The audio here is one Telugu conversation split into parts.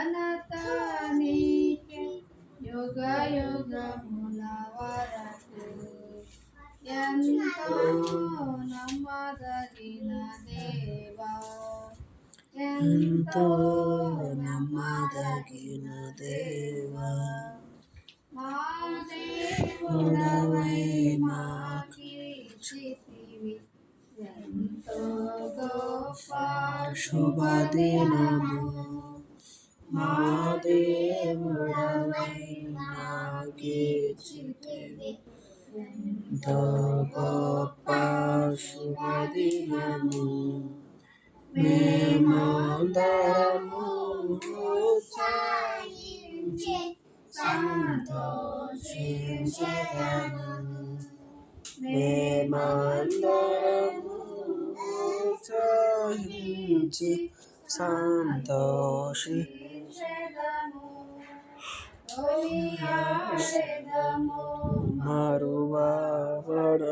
ఘనత నీకే యుగ యుగముల వరకు. ఎంతో నమ్మదగిన దేవా, ఎంతో నమ్మదగిన దేవా, మా దేవుడవై మాకిచ్చితివి ఎంతో గొప్ప శుభదినము. మా దేవుడవై మాకిచ్చితివి ఎంతో గొప్ప శుభదినము. మేమందరము ఉత్సహించి సంతోషించెదము. మేమందరము ఉత్సహించి సంతోషించెదము. కొనియాడెదము మరువబడ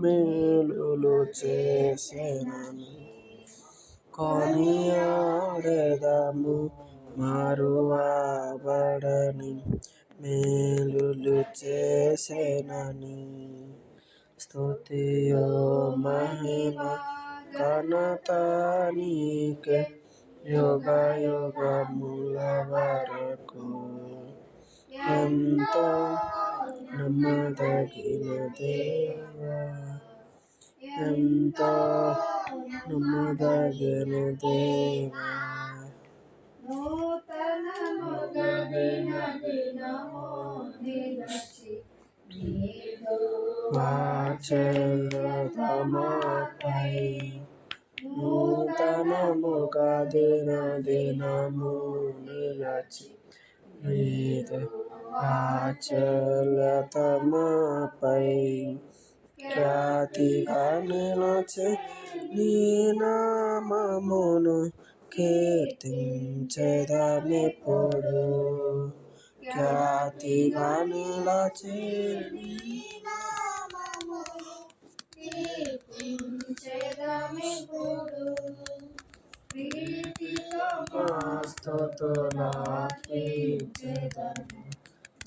మేలులు చేసెనని. కొనియాడెదము మరువబడని మేలులు చేసెనని. స్తుతియో మహిమ ఘనత నీకే యుగ యుగముల వరకు. ఎంతో నమ్మదగిన దేవా, ఎంతో నమ్మదగిన దేవా, నూతనముగా దినదినము నిలచి నీదు వాత్సల్యతమాపై. నూతనముగా దినదినము నిలచి నీదు వాత్సల్యతమాపై. ఖ్యాతిగా నిలచి నీ నామమును కీర్తించెదమెప్పుడు. ఖ్యాతిగా నిలచి నీ నామమును కీర్తించెదమెప్పుడు. ప్రీతితో మా స్తుతులర్పించెదము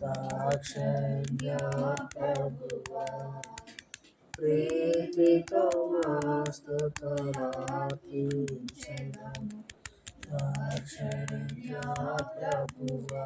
దాక్షిణ్య ప్రభువా. ప్రీతితో మా స్తుతులర్పించెదము దాక్షిణ్య ప్రభువా.